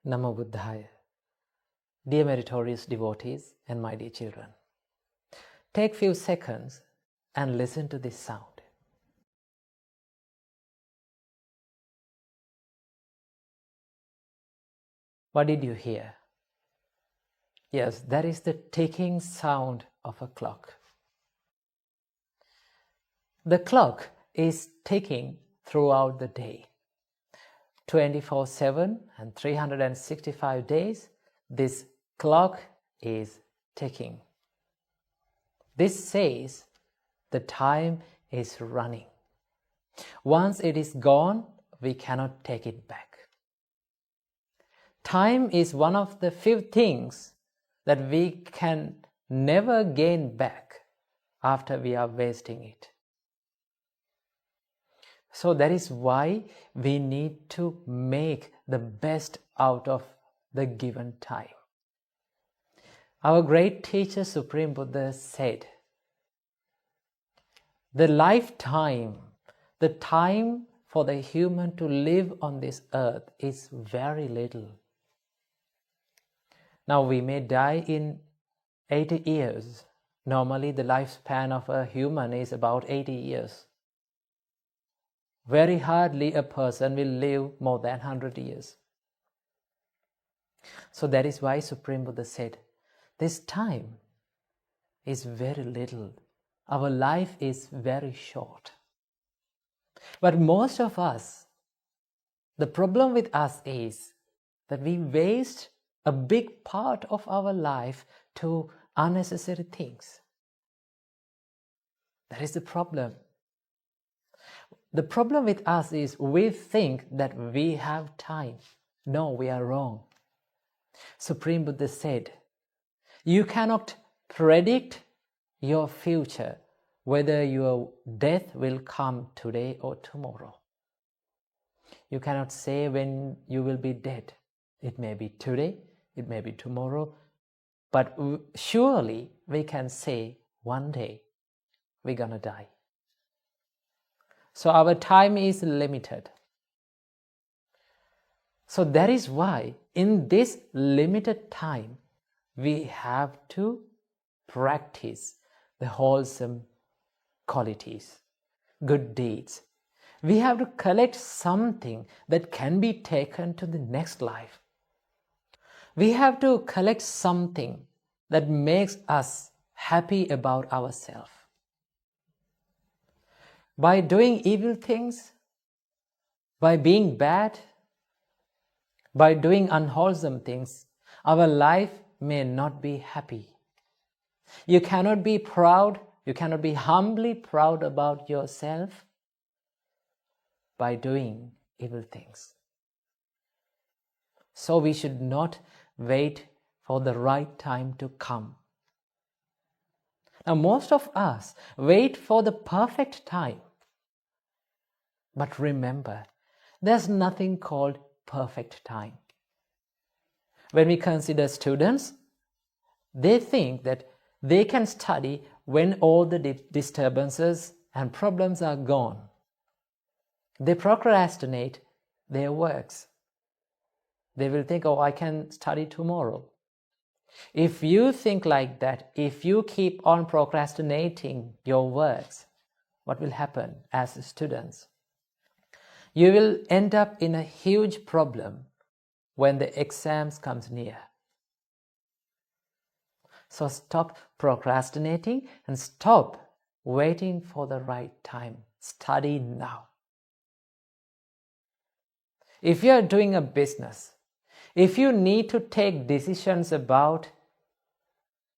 Namo Buddhaya. Dear meritorious devotees and my dear children, take few seconds and listen to this sound. What did you hear? Yes, that is the ticking sound of a clock. The clock is ticking throughout the day. 24/7 and 365 days, this clock is ticking. This says the time is running. Once it is gone, we cannot take it back. Time is one of the few things that we can never gain back after we are wasting it. So that is why we need to make the best out of the given time. Our great teacher Supreme Buddha said, the lifetime, the time for the human to live on this earth is very little. Now we may die in 80 years. Normally the lifespan of a human is about 80 years. Very hardly a person will live more than 100 years. So that is why Supreme Buddha said, this time is very little. Our life is very short. But most of us, the problem with us is that we waste a big part of our life to unnecessary things. That is the problem. The problem with us is we think that we have time. No, we are wrong. Supreme Buddha said, you cannot predict your future, whether your death will come today or tomorrow. You cannot say when you will be dead. It may be today, it may be tomorrow, but surely we can say one day we're gonna die. So our time is limited. So that is why in this limited time, we have to practice the wholesome qualities, good deeds. We have to collect something that can be taken to the next life. We have to collect something that makes us happy about ourselves. By doing evil things, by being bad, by doing unwholesome things, our life may not be happy. You cannot be proud, you cannot be humbly proud about yourself by doing evil things. So we should not wait for the right time to come. Now most of us wait for the perfect time. But remember, there's nothing called perfect time. When we consider students, they think that they can study when all the disturbances and problems are gone. They procrastinate their works. They will think, oh, I can study tomorrow. If you think like that, if you keep on procrastinating your works, what will happen as students? You will end up in a huge problem when the exams comes near. So stop procrastinating and stop waiting for the right time. Study now. If you are doing a business, if you need to take decisions about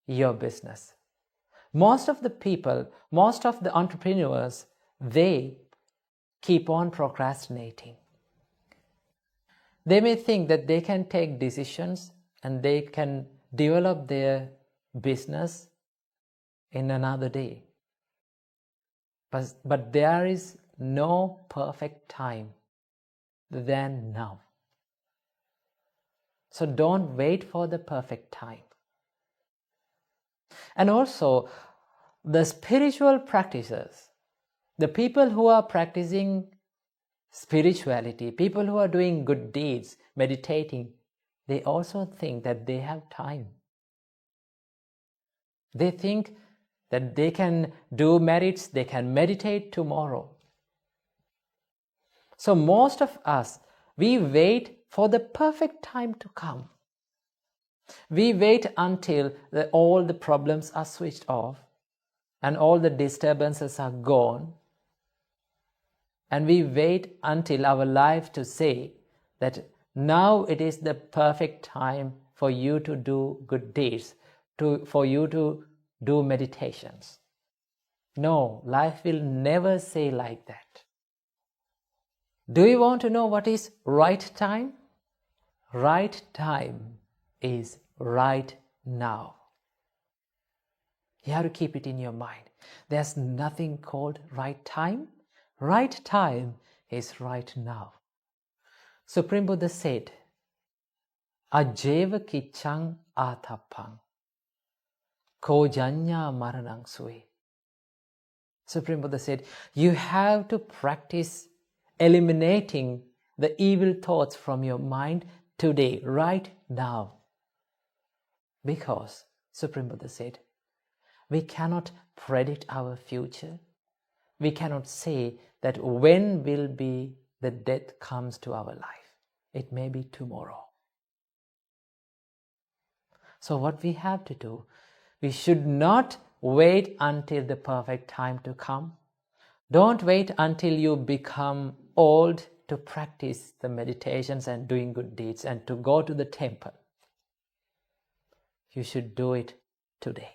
your business, most of the people, most of the entrepreneurs, they keep on procrastinating. They may think that they can take decisions and they can develop their business in another day. But there is no perfect time than now. So don't wait for the perfect time. And also, the spiritual practices, the people who are practicing spirituality, people who are doing good deeds, meditating, they also think that they have time. They think that they can do merits, they can meditate tomorrow. So most of us, we wait for the perfect time to come. We wait until all the problems are switched off and all the disturbances are gone. And we wait until our life to say that now it is the perfect time for you to do good deeds, for you to do meditations. No, life will never say like that. Do you want to know what is right time? Right time is right now. You have to keep it in your mind. There's nothing called right time. Right time is right now. Supreme Buddha said, Ajeva kichang atapang, ko janya maranang sui. Supreme Buddha said, you have to practice eliminating the evil thoughts from your mind today, right now. Because, Supreme Buddha said, we cannot predict our future. We cannot say that when will be the death comes to our life. It may be tomorrow. So what we have to do, we should not wait until the perfect time to come. Don't wait until you become old to practice the meditations and doing good deeds and to go to the temple. You should do it today.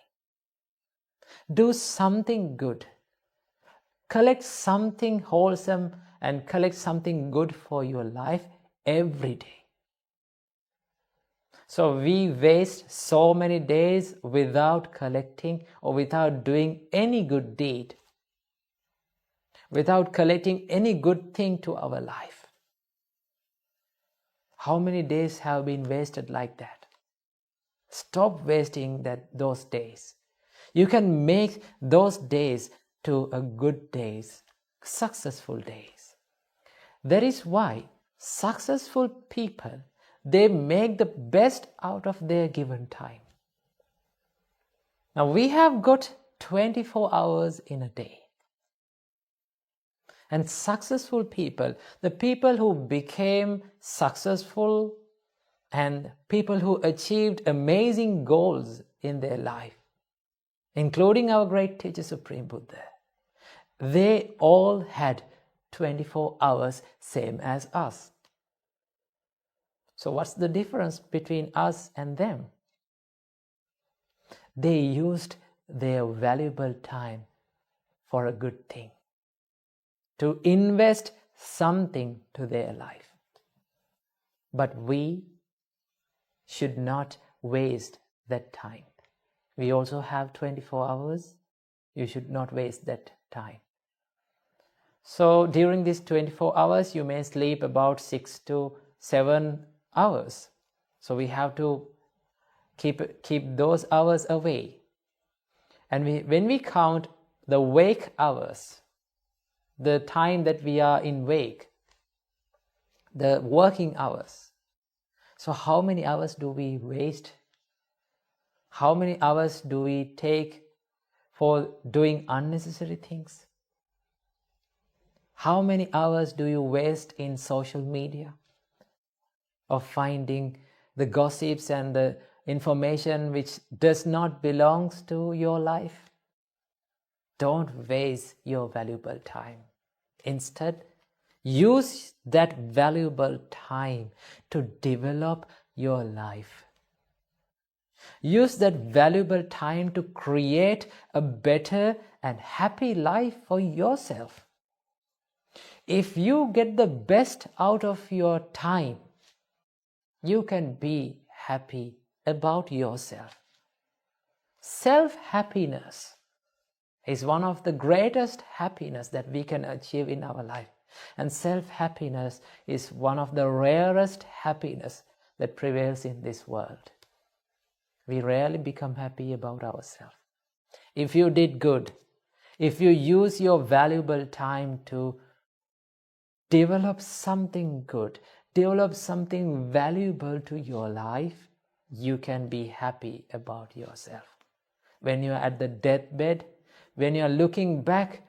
Do something good. Collect something wholesome and collect something good for your life every day. So we waste so many days without collecting or without doing any good deed, without collecting any good thing to our life. How many days have been wasted like that? Stop wasting those days. You can make those days to a good days, successful days. That is why successful people, they make the best out of their given time. Now we have got 24 hours in a day. And successful people, the people who became successful and people who achieved amazing goals in their life, including our great teacher Supreme Buddha, they all had 24 hours, same as us. So what's the difference between us and them? They used their valuable time for a good thing, to invest something to their life. But we should not waste that time. We also have 24 hours. You should not waste that time. So during these 24 hours, you may sleep about 6 to 7 hours. So we have to keep those hours away. And when we count the wake hours, the time that we are in wake, the working hours, so how many hours do we waste? How many hours do we take for doing unnecessary things? How many hours do you waste in social media, of finding the gossips and the information which does not belong to your life? Don't waste your valuable time. Instead, use that valuable time to develop your life. Use that valuable time to create a better and happy life for yourself. If you get the best out of your time, you can be happy about yourself. Self-happiness is one of the greatest happiness that we can achieve in our life. And self-happiness is one of the rarest happiness that prevails in this world. We rarely become happy about ourselves. If you did good, if you use your valuable time to develop something good, develop something valuable to your life, you can be happy about yourself. When you are at the deathbed, when you are looking back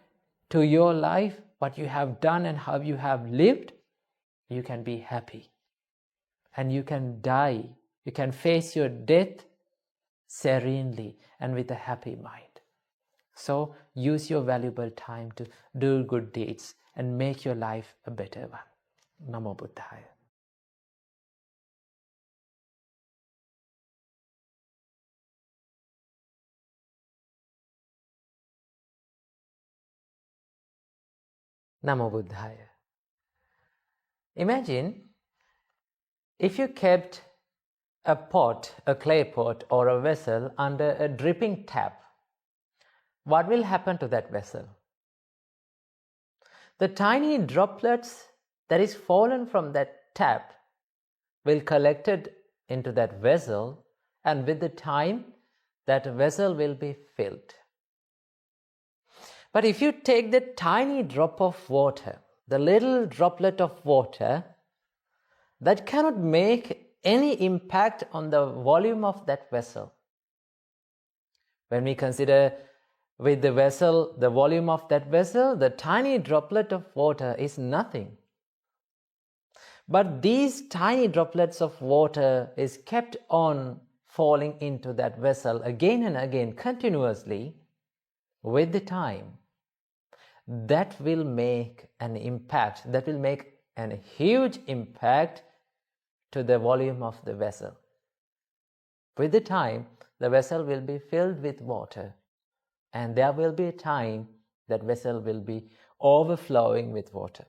to your life, what you have done and how you have lived, you can be happy. And you can die, you can face your death serenely and with a happy mind. So use your valuable time to do good deeds and make your life a better one. Namo Buddhaya. Namo Buddhaya. Imagine if you kept a pot, a clay pot or a vessel under a dripping tap. What will happen to that vessel? The tiny droplets that is fallen from that tap will collected into that vessel, and with the time that vessel will be filled. But if you take the tiny drop of water, the little droplet of water, that cannot make any impact on the volume of that vessel. When we consider with the vessel, the volume of that vessel, the tiny droplet of water is nothing. But these tiny droplets of water is kept on falling into that vessel again and again continuously. With the time, that will make an impact, that will make a huge impact to the volume of the vessel. With the time, the vessel will be filled with water, and there will be a time that vessel will be overflowing with water.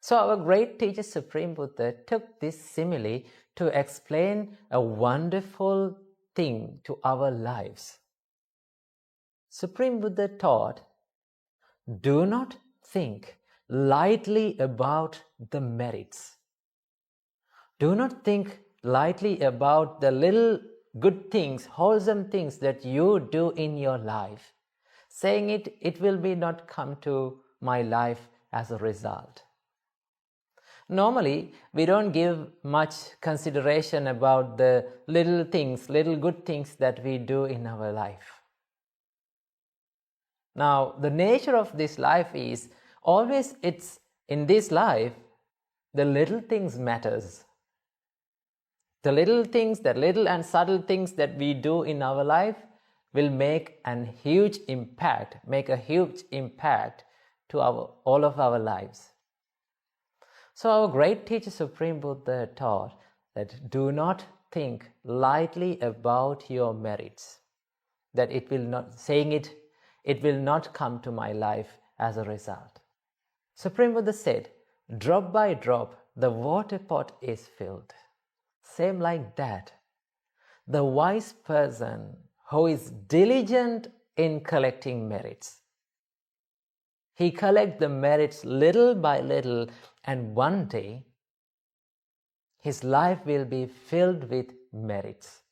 So our great teacher Supreme Buddha took this simile to explain a wonderful thing to our lives. Supreme Buddha taught, do not think lightly about the merits. Do not think lightly about the little good things, wholesome things that you do in your life, saying it will be not come to my life as a result. Normally, we don't give much consideration about the little things, little good things that we do in our life. Now, the nature of this life is always it's in this life, the little things matters. The little things, the little and subtle things that we do in our life will make a huge impact to all of our lives. So our great teacher Supreme Buddha taught that do not think lightly about your merits, that it will not come to my life as a result. Supreme Buddha said, drop by drop the water pot is filled. Same like that, the wise person who is diligent in collecting merits, he collects the merits little by little, and one day his life will be filled with merits.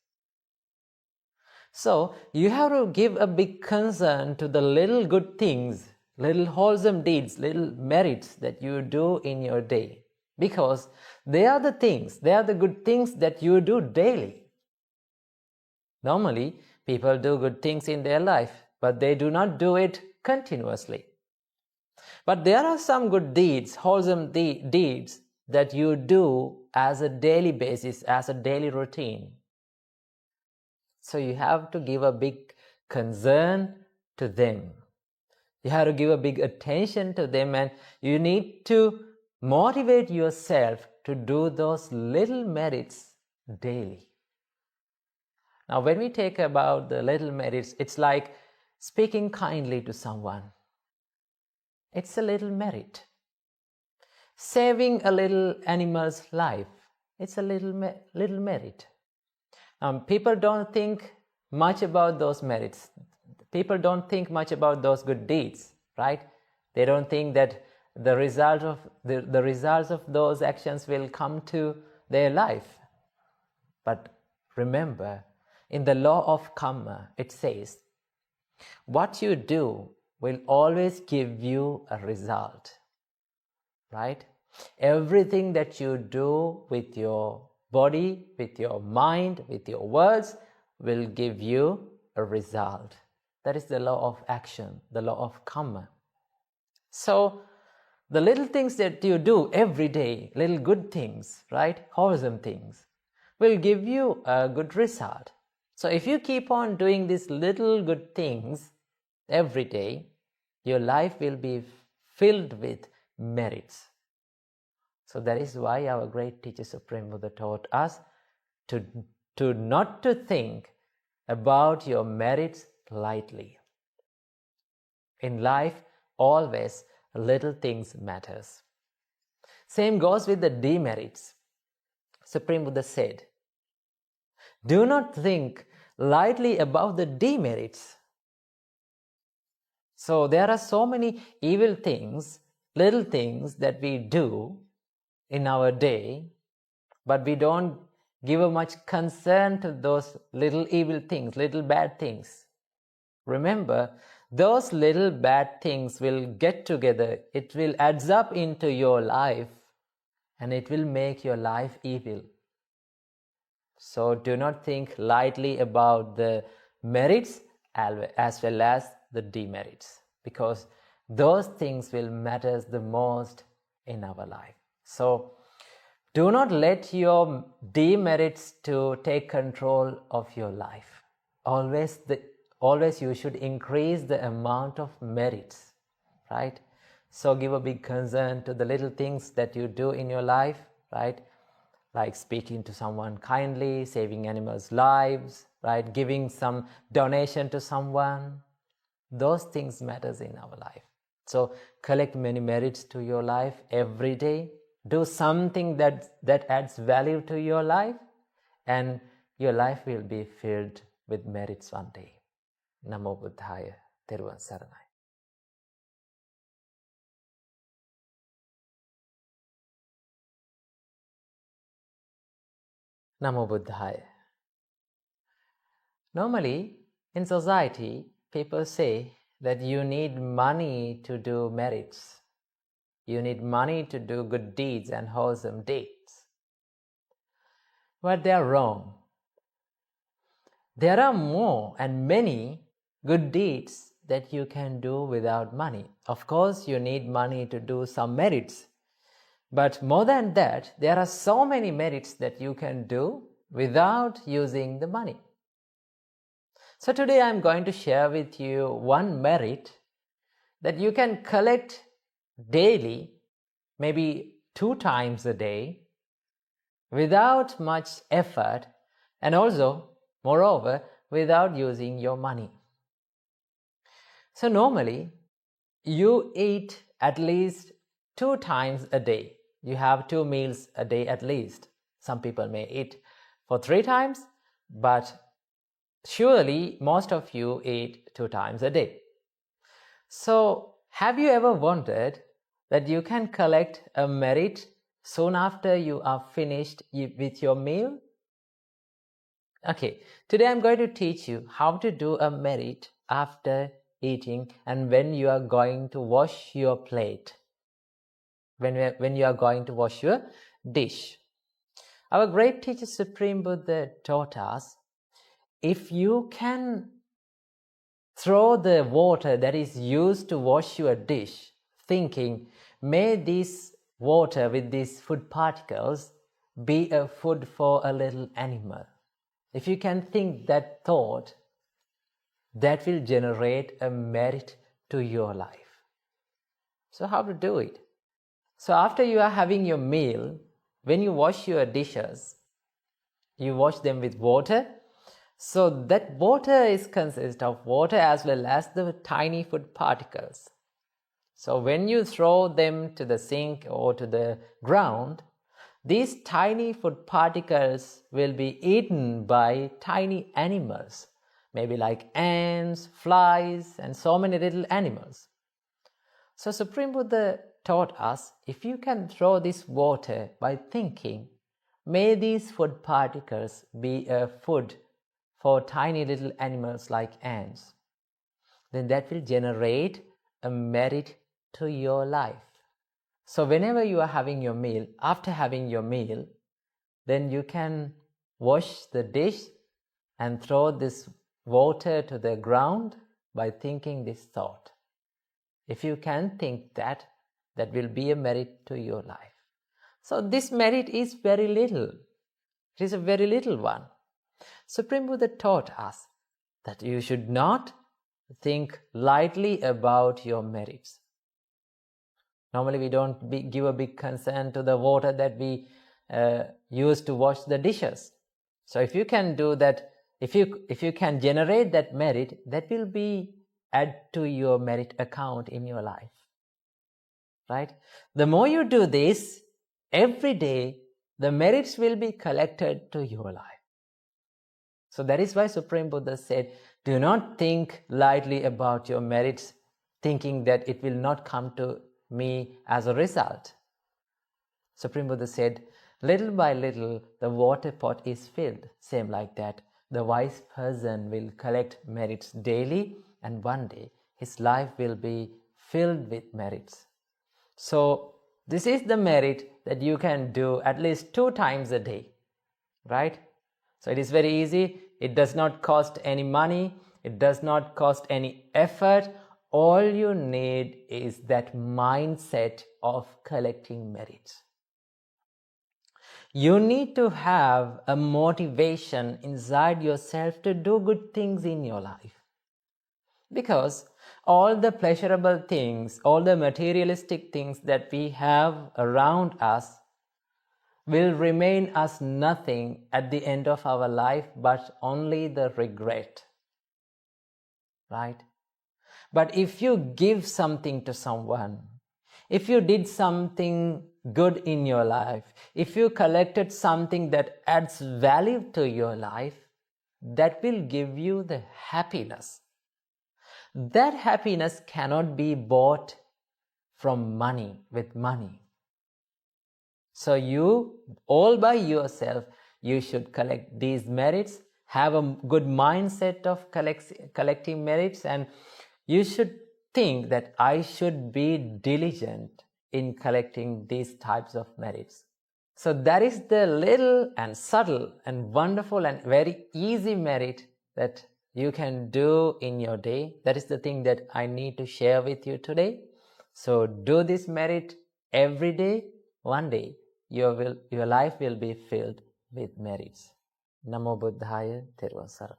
So you have to give a big concern to the little good things, little wholesome deeds, little merits that you do in your day, because they are the good things that you do daily. Normally, people do good things in their life, but they do not do it continuously. But there are some good deeds, wholesome deeds that you do as a daily basis, as a daily routine. So you have to give a big concern to them. You have to give a big attention to them, and you need to motivate yourself to do those little merits daily. Now, when we take about the little merits, it's like speaking kindly to someone. It's a little merit. Saving a little animal's life, it's a little merit. People don't think much about those merits. People don't think much about those good deeds, right? They don't think that the results of those actions will come to their life. But remember, in the law of karma, it says, what you do will always give you a result, right? Everything that you do with your body, with your mind, with your words will give you a result. That is the law of action, the law of karma. So the little things that you do every day, little good things, right, wholesome things, will give you a good result. So if you keep on doing these little good things every day, your life will be filled with merits. So that is why our great teacher Supreme Buddha taught us to not to think about your merits lightly. In life, always little things matters. Same goes with the demerits. Supreme Buddha said, do not think lightly about the demerits. So there are so many evil things, little things that we do in our day, but we don't give much concern to those little evil things, little bad things. Remember, those little bad things will get together, it will adds up into your life, and it will make your life evil. So do not think lightly about the merits as well as the demerits, because those things will matter the most in our life. So do not let your demerits to take control of your life. Always you should increase the amount of merits, right? So give a big concern to the little things that you do in your life, right? Like speaking to someone kindly, saving animals' lives, right? Giving some donation to someone. Those things matters in our life. So collect many merits to your life every day. Do something that adds value to your life, and your life will be filled with merits one day. Namo Buddhaya. Teruvan Saranai. Namo Buddhaya. Normally, in society, people say that you need money to do merits. You need money to do good deeds and wholesome deeds. But they are wrong. There are more and many good deeds that you can do without money. Of course, you need money to do some merits. But more than that, there are so many merits that you can do without using the money. So today I'm going to share with you one merit that you can collect daily, maybe 2 times a day, without much effort, and also, moreover, without using your money. So normally, you eat at least 2 times a day. You have 2 meals a day at least. Some people may eat for 3 times, but surely most of you eat 2 times a day. So have you ever wondered that you can collect a merit soon after you are finished with your meal? Okay, today I'm going to teach you how to do a merit after eating and when you are going to wash your plate, when you are going to wash your dish. Our great teacher Supreme Buddha taught us, if you can throw the water that is used to wash your dish, thinking, may this water with these food particles be a food for a little animal. If you can think that thought, that will generate a merit to your life. So how to do it? So after you are having your meal, when you wash your dishes, you wash them with water. So that water is consist of water as well as the tiny food particles. So when you throw them to the sink or to the ground, these tiny food particles will be eaten by tiny animals, maybe like ants, flies, and so many little animals. So Supreme Buddha taught us, if you can throw this water by thinking, may these food particles be a food for tiny little animals like ants, then that will generate a merit to your life. So whenever you are having your meal, after having your meal, then you can wash the dish and throw this water to the ground by thinking this thought. If you can think that, that will be a merit to your life. So this merit is very little. It is a very little one. Supreme Buddha taught us that you should not think lightly about your merits. Normally we don't give a big concern to the water that we use to wash the dishes. So if you can do that, if you can generate that merit, that will be add to your merit account in your life. Right? The more you do this, every day, the merits will be collected to your life. So that is why Supreme Buddha said, do not think lightly about your merits, thinking that it will not come to me as a result. Supreme Buddha said, little by little, the water pot is filled. Same like that, the wise person will collect merits daily, and one day his life will be filled with merits. So this is the merit that you can do at least 2 times a day, right? So it is very easy. It does not cost any money. It does not cost any effort. All you need is that mindset of collecting merits. You need to have a motivation inside yourself to do good things in your life. Because all the pleasurable things, all the materialistic things that we have around us will remain as nothing at the end of our life, but only the regret. Right? But if you give something to someone, if you did something good in your life, if you collected something that adds value to your life, that will give you the happiness. That happiness cannot be bought from money, with money. So you, all by yourself, you should collect these merits, have a good mindset of collecting merits, and you should think that I should be diligent in collecting these types of merits. So that is the little and subtle and wonderful and very easy merit that you can do in your day. That is the thing that I need to share with you today. So do this merit every day. One day your life will be filled with merits. Namo Buddhaya, Thiruvon Saranai.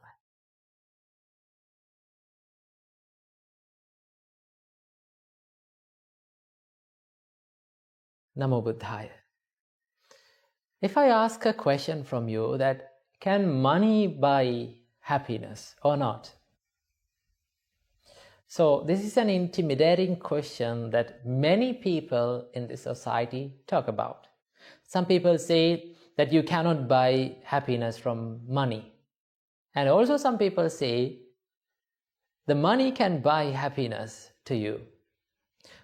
Namo Buddhaya. If I ask a question from you that, can money buy happiness or not? So this is an intimidating question that many people in this society talk about. Some people say that you cannot buy happiness from money. And also some people say the money can buy happiness to you.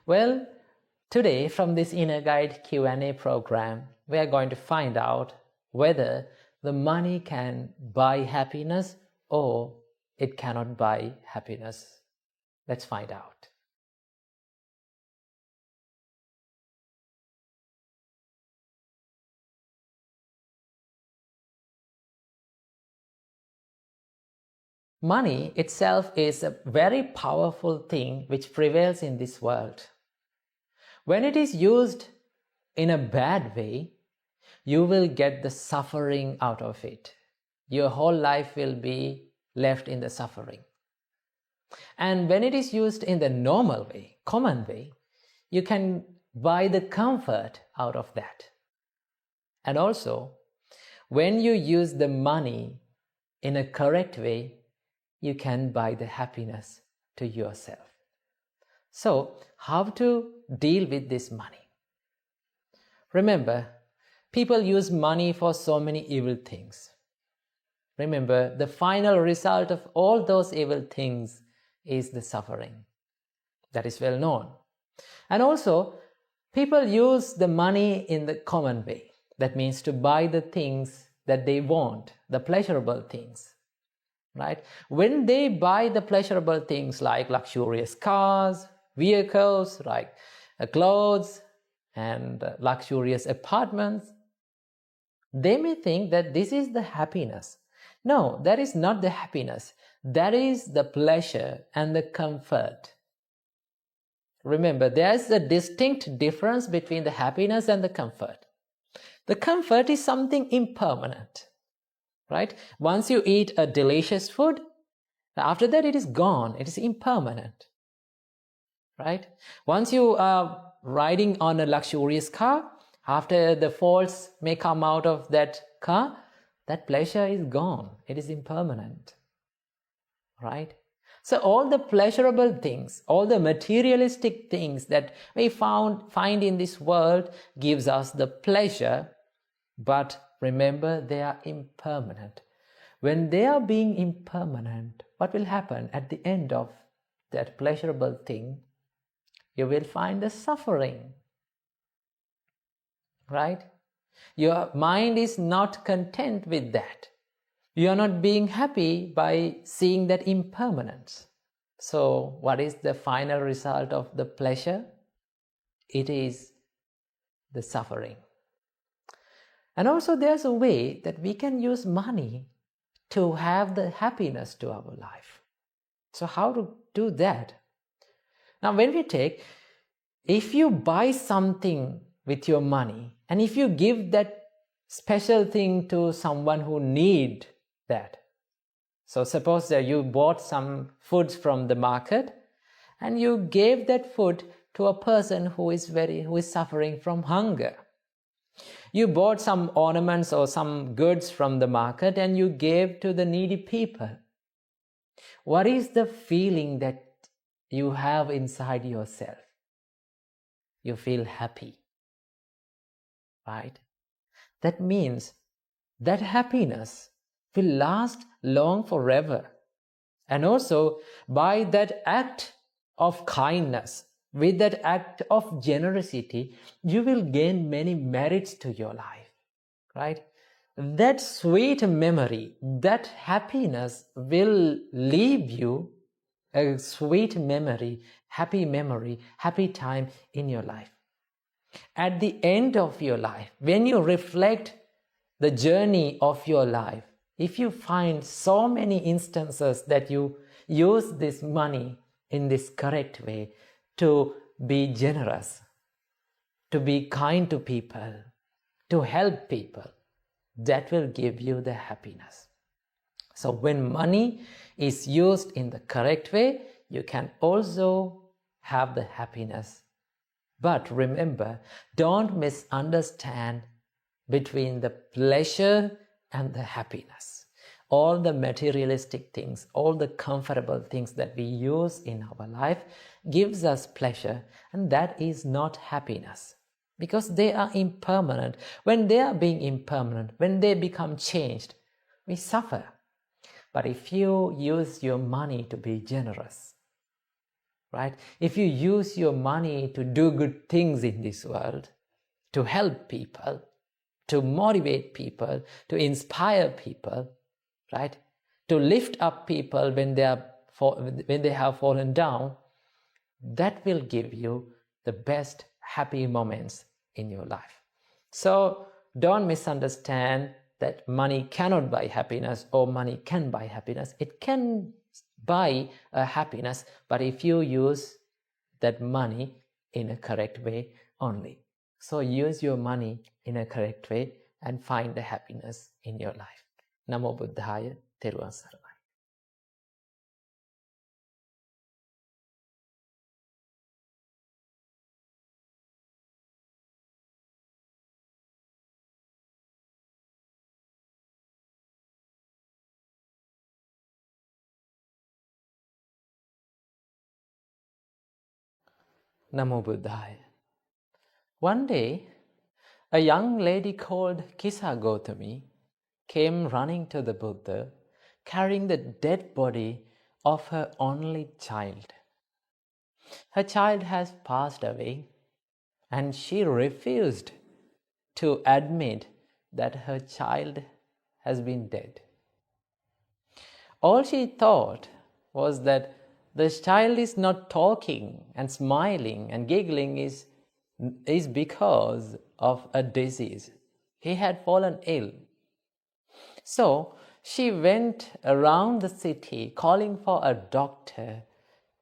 Well, today from this Inner Guide Q&A program, we are going to find out whether the money can buy happiness or it cannot buy happiness. Let's find out. Money itself is a very powerful thing which prevails in this world. When it is used in a bad way, you will get the suffering out of it. Your whole life will be left in the suffering. And when it is used in the normal way, common way, you can buy the comfort out of that. And also, when you use the money in a correct way, you can buy the happiness to yourself. So, how to deal with this money? Remember, people use money for so many evil things. Remember, the final result of all those evil things is the suffering. That is well known. And also, people use the money in the common way. That means to buy the things that they want, the pleasurable things. Right? When they buy the pleasurable things like luxurious cars, vehicles, like clothes, and luxurious apartments, they may think that this is the happiness. No, that is not the happiness. That is the pleasure and the comfort. Remember, there is a distinct difference between the happiness and the comfort. The comfort is something impermanent, right? Once you eat a delicious food, after that it is gone. It is impermanent, right? Once you are riding on a luxurious car, after the faults may come out of that car, that pleasure is gone. It is impermanent, right? So all the pleasurable things, all the materialistic things that we find in this world gives us the pleasure, but remember, they are impermanent. When they are being impermanent, what will happen at the end of that pleasurable thing? You will find the suffering, right? Your mind is not content with that. You are not being happy by seeing that impermanence. So what is the final result of the pleasure? It is the suffering. And also there's a way that we can use money to have the happiness to our life. So how to do that? Now when we take, if you buy something with your money, and if you give that special thing to someone who need that. So suppose that you bought some foods from the market and you gave that food to a person who is suffering from hunger. You bought some ornaments or some goods from the market and you gave to the needy people. What is the feeling that you have inside yourself? You feel happy, right? That means that happiness will last long forever. And also, by that act of kindness, with that act of generosity, you will gain many merits to your life, right? That sweet memory, that happiness will leave you a sweet memory, happy time in your life. At the end of your life, when you reflect the journey of your life, if you find so many instances that you use this money in this correct way to be generous, to be kind to people, to help people, that will give you the happiness. So when money is used in the correct way, you can also have the happiness. But remember, don't misunderstand between the pleasure and the happiness. All the materialistic things, all the comfortable things that we use in our life gives us pleasure, and that is not happiness, because they are impermanent. When they are being impermanent, when they become changed, we suffer. But if you use your money to be generous, right? If you use your money to do good things in this world, to help people, to motivate people, to inspire people, right? To lift up people when they have fallen down, that will give you the best happy moments in your life. So don't misunderstand that money cannot buy happiness or money can buy happiness. It can buy a happiness, but if you use that money in a correct way only. So use your money in a correct way and find the happiness in your life. Namo Buddhaya, Therwan Saranai. Namo Buddhaya. One day, a young lady called Kisa Gautami came running to the Buddha, carrying the dead body of her only child. Her child has passed away, and she refused to admit that her child has been dead. All she thought was that the child is not talking and smiling and giggling is is because of a disease. He had fallen ill. So she went around the city calling for a doctor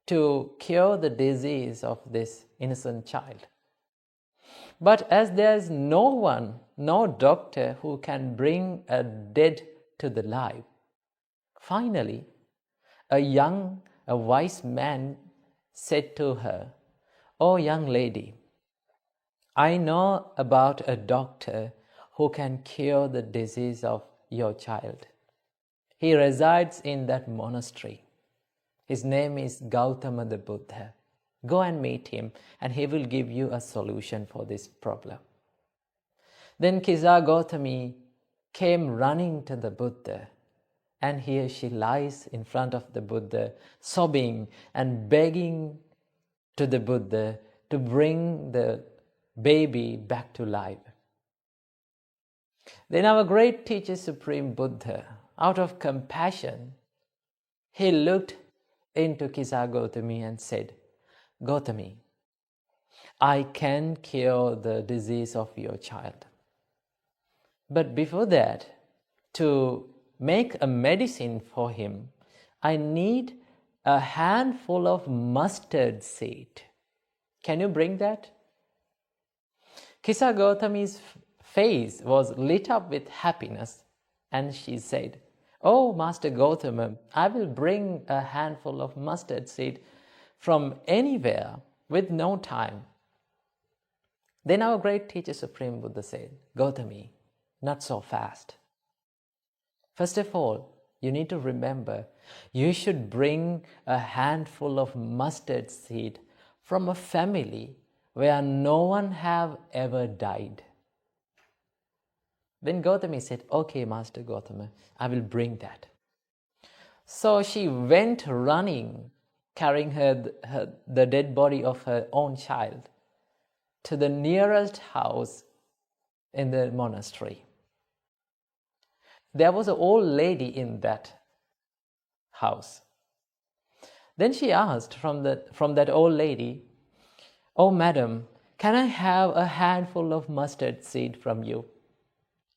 to cure the disease of this innocent child. But as there is no one, no doctor who can bring a dead to the life, finally, a wise man said to her, "Oh, young lady, I know about a doctor who can cure the disease of your child. He resides in that monastery. His name is Gautama the Buddha. Go and meet him, and he will give you a solution for this problem." Then Kisa Gautami came running to the Buddha, and here she lies in front of the Buddha, sobbing and begging to the Buddha to bring the baby back to life. Then our great teacher, Supreme Buddha, out of compassion, he looked into Kisa Gautami and said, "Gautami, I can cure the disease of your child. But before that, to make a medicine for him, I need a handful of mustard seed. Can you bring that?" Kisa Gautami's face was lit up with happiness, and she said, "Oh, Master Gautama, I will bring a handful of mustard seed from anywhere with no time." Then our great teacher, Supreme Buddha, said, "Gautami, not so fast. First of all, you need to remember you should bring a handful of mustard seed from a family where no one have ever died." Then Gautami said, "Okay, Master Gautama, I will bring that." So she went running, carrying the dead body of her own child to the nearest house in the monastery. There was an old lady in that house. Then she asked from that old lady, "Oh, madam, can I have a handful of mustard seed from you?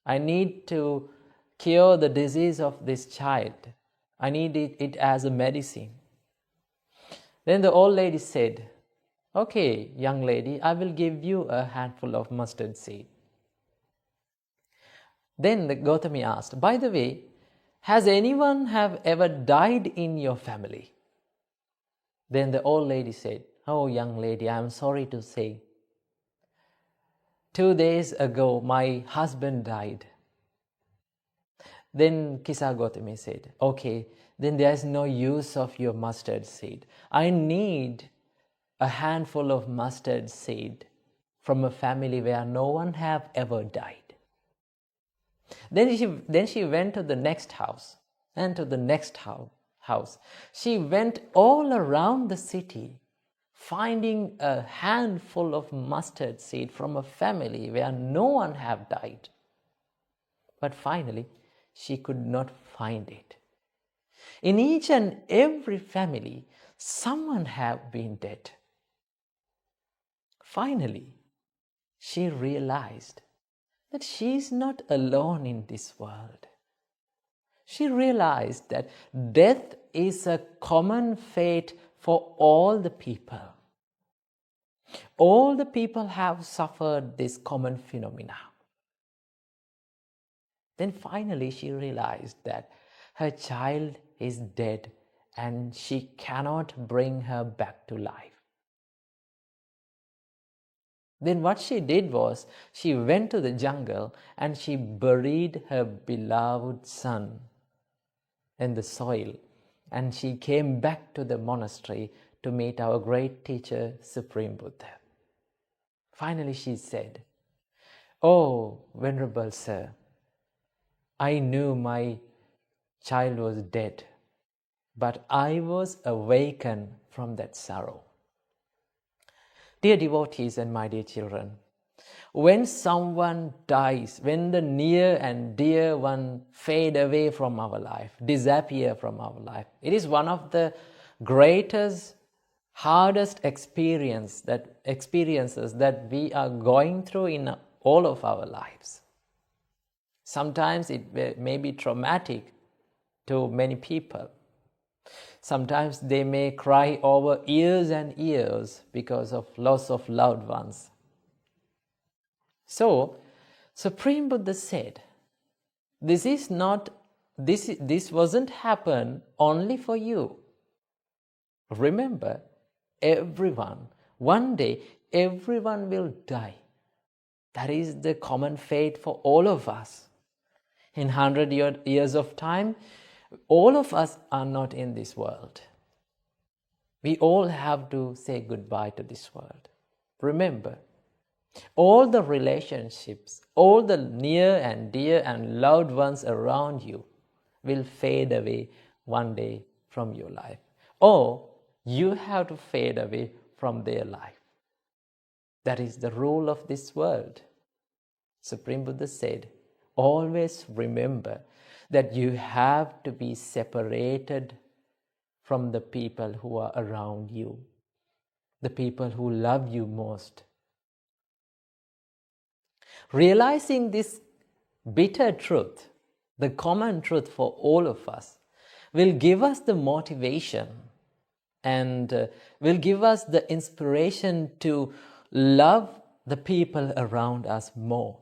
I need to cure the disease of this child. I need it as a medicine." Then the old lady said, "Okay, young lady, I will give you a handful of mustard seed." Then the Gautami asked, "By the way, has anyone have ever died in your family?" Then the old lady said, "Oh, young lady, I am sorry to say, 2 days ago my husband died." Then Kisa Gautami said, "Okay, then there is no use of your mustard seed. I need a handful of mustard seed from a family where no one have ever died." Then she went to the next house and to the next house. She went all around the city, finding a handful of mustard seed from a family where no one have died. But finally, she could not find it. In each and every family, someone have been dead. Finally, she realized that she is not alone in this world. She realized that death is a common fate for all the people. All the people have suffered this common phenomena. Then finally she realized that her child is dead and she cannot bring her back to life. Then what she did was, she went to the jungle and she buried her beloved son in the soil, and she came back to the monastery to meet our great teacher, Supreme Buddha. Finally she said, "Oh, Venerable Sir, I knew my child was dead, but I was awakened from that sorrow." Dear devotees and my dear children, when someone dies, when the near and dear one fade away from our life, disappear from our life, it is one of the greatest hardest experiences that we are going through in all of our lives. Sometimes it may be traumatic to many people. Sometimes they may cry over years and years because of loss of loved ones. So, Supreme Buddha said, this wasn't happen only for you. Remember, one day, everyone will die. That is the common fate for all of us. In 100 years of time, all of us are not in this world. We all have to say goodbye to this world. Remember, all the relationships, all the near and dear and loved ones around you will fade away one day from your life. Or you have to fade away from their life. That is the rule of this world. Supreme Buddha said, always remember that you have to be separated from the people who are around you, the people who love you most. Realizing this bitter truth, the common truth for all of us, will give us the motivation and will give us the inspiration to love the people around us more.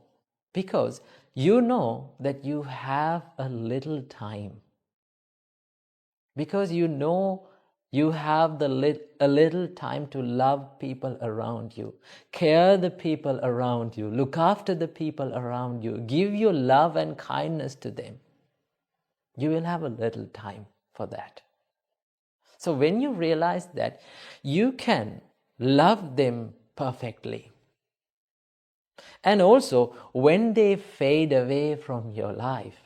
Because you know that you have a little time. Because you know you have a little time to love people around you, care the people around you, look after the people around you, give your love and kindness to them. You will have a little time for that. So when you realize that, you can love them perfectly. And also, when they fade away from your life,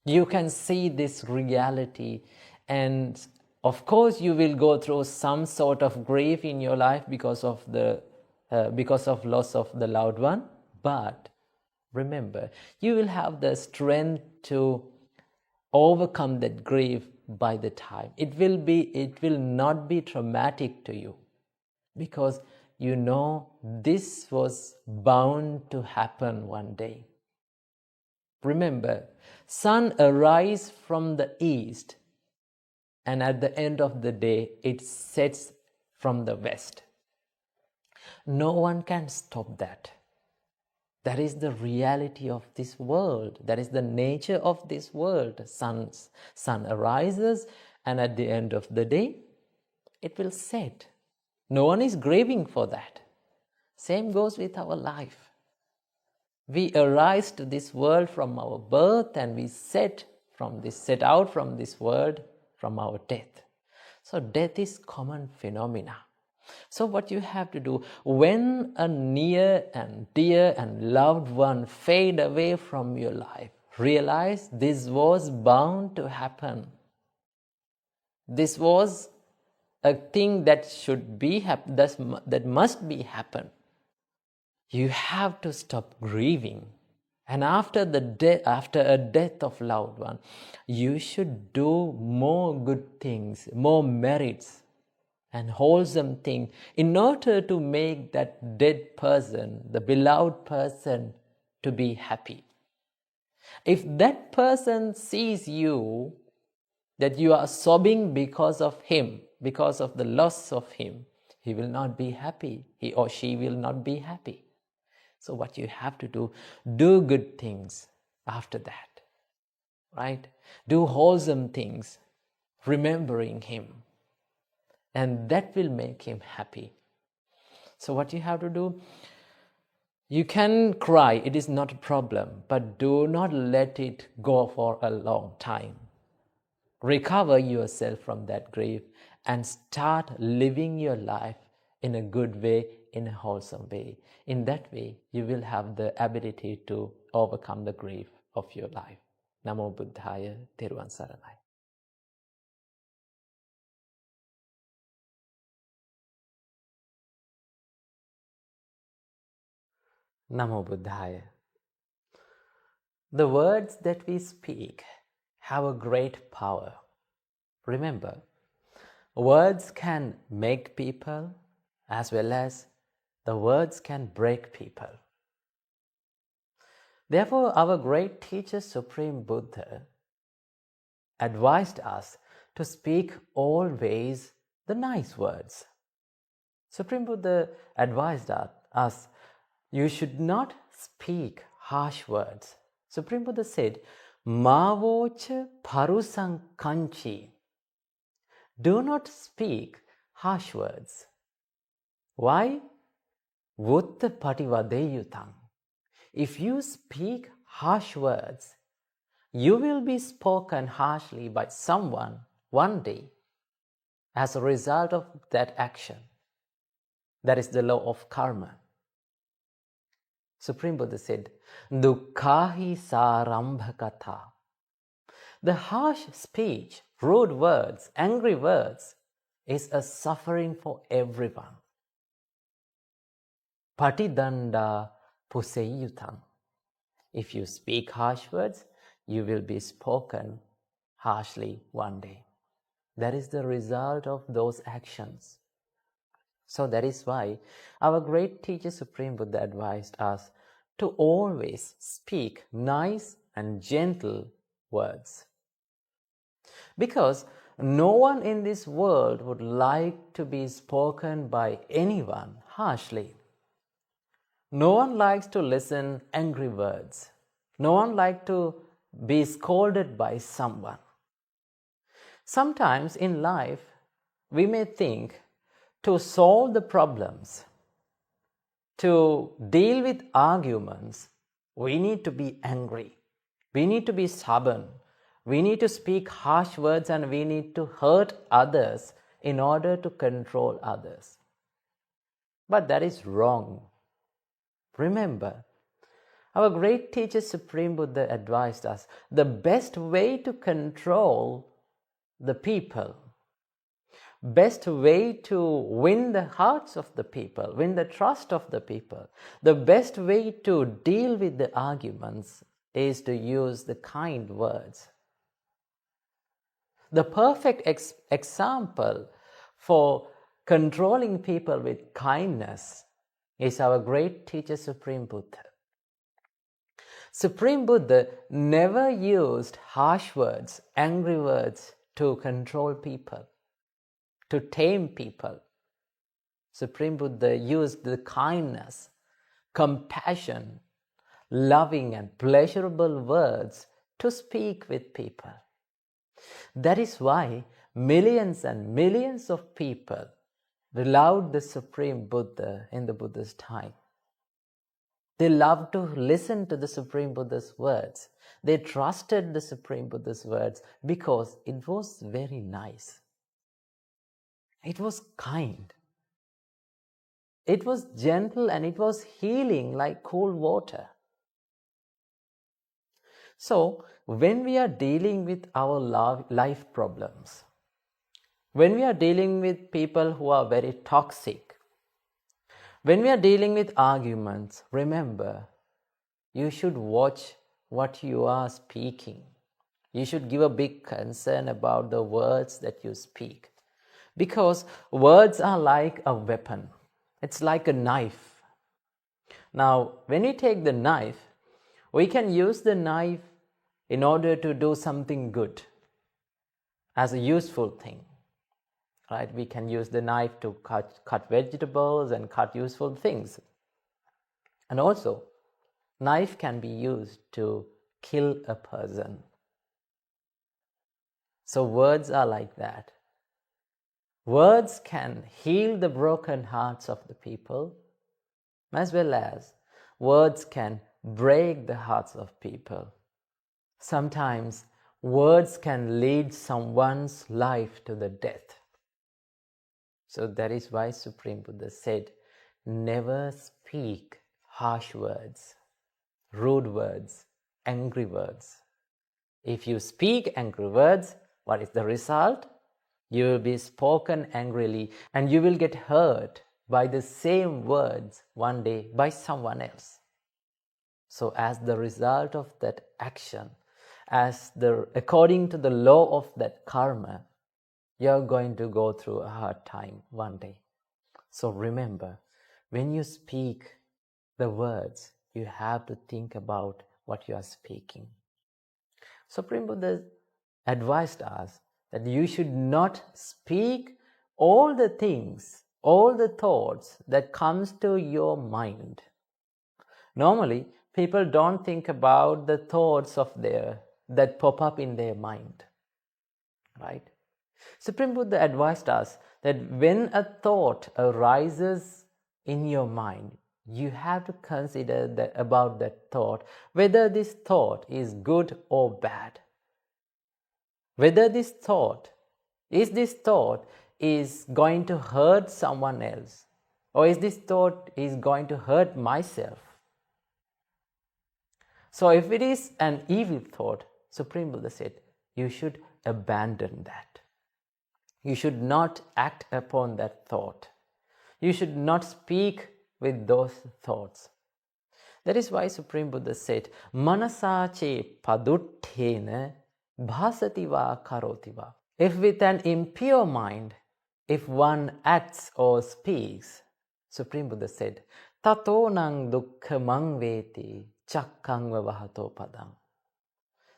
you can see this reality, and of course you will go through some sort of grief in your life because of loss of the loved one. But remember, you will have the strength to overcome that grief by the time. It will not be traumatic to you, because you know this was bound to happen one day. Remember, sun arises from the east, and at the end of the day, it sets from the west. No one can stop that. That is the reality of this world. That is the nature of this world. Sun arises, and at the end of the day, it will set. No one is grieving for that. Same goes with our life. We arise to this world from our birth, and we set out from this world from our death. So death is common phenomena. So what you have to do, when a near and dear and loved one fade away from your life, realize this was bound to happen. This was a thing that should be that must be happen. You have to stop grieving. And after a death of loved one, you should do more good things, more merits and wholesome things in order to make that dead person, the beloved person, to be happy. If that person sees you, that you are sobbing because of him, because of the loss of him, he will not be happy. He or she will not be happy. So what you have to do good things after that, right? Do wholesome things, remembering him, and that will make him happy. So what you have to do, you can cry, it is not a problem, but do not let it go for a long time. Recover yourself from that grief and start living your life in a good way, in a wholesome way. In that way, you will have the ability to overcome the grief of your life. Namo Buddhaya, Theruvan Saranai. Namo Buddhaya. The words that we speak have a great power. Remember, Words can make people as well as the words can break people. Therefore, our great teacher, Supreme Buddha, advised us to speak always the nice words. Supreme Buddha advised us, you should not speak harsh words. Supreme Buddha said, Mavocha parusang kanchi. Do not speak harsh words. Why? Vutta pativadeyutam. If you speak harsh words, you will be spoken harshly by someone one day as a result of that action. That is the law of karma. Supreme Buddha said, Dukkahi sarambhakatha. The harsh speech, rude words, angry words is a suffering for everyone. Patidanda puseyutam. If you speak harsh words, you will be spoken harshly one day. That is the result of those actions. So that is why our great teacher Supreme Buddha advised us to always speak nice and gentle words. Because no one in this world would like to be spoken by anyone harshly. No one likes to listen angry words. No one likes to be scolded by someone. Sometimes in life, we may think to solve the problems, to deal with arguments, we need to be angry. We need to be stubborn. We need to speak harsh words and we need to hurt others in order to control others. But that is wrong. Remember, our great teacher Supreme Buddha advised us the best way to control the people, best way to win the hearts of the people, win the trust of the people, the best way to deal with the arguments is to use the kind words. The perfect example for controlling people with kindness is our great teacher Supreme Buddha. Supreme Buddha never used harsh words, angry words to control people, to tame people. Supreme Buddha used the kindness, compassion, loving and pleasurable words to speak with people. That is why millions and millions of people loved the Supreme Buddha in the Buddha's time. They loved to listen to the Supreme Buddha's words. They trusted the Supreme Buddha's words because it was very nice. It was kind. It was gentle and it was healing like cool water. So, when we are dealing with our life problems, when we are dealing with people who are very toxic, when we are dealing with arguments, remember, you should watch what you are speaking. You should give a big concern about the words that you speak. Because words are like a weapon. It's like a knife. Now, when we take the knife, we can use the knife in order to do something good, as a useful thing. Right? We can use the knife to cut vegetables and cut useful things. And also, knife can be used to kill a person. So words are like that. Words can heal the broken hearts of the people, as well as words can break the hearts of people. Sometimes words can lead someone's life to the death. So that is why Supreme Buddha said, never speak harsh words, rude words, angry words. If you speak angry words, what is the result? You will be spoken angrily and you will get hurt by the same words one day by someone else. So as the result of that action, according to the law of that karma, you're going to go through a hard time one day. So remember, when you speak the words, you have to think about what you are speaking. Supreme Buddha advised us that you should not speak all the things, all the thoughts that comes to your mind. Normally, people don't think about the thoughts that pop up in their mind, right? Supreme Buddha advised us that when a thought arises in your mind, you have to consider about that thought, whether this thought is good or bad. Whether this thought is going to hurt someone else, or is this thought is going to hurt myself. So if it is an evil thought, Supreme Buddha said, you should abandon that. You should not act upon that thought. You should not speak with those thoughts. That is why Supreme Buddha said, Manasache paduttena bhasativa karotiva. If with an impure mind, if one acts or speaks, Supreme Buddha said, Tato nang dukkhamang veti chakkang vavahato padang.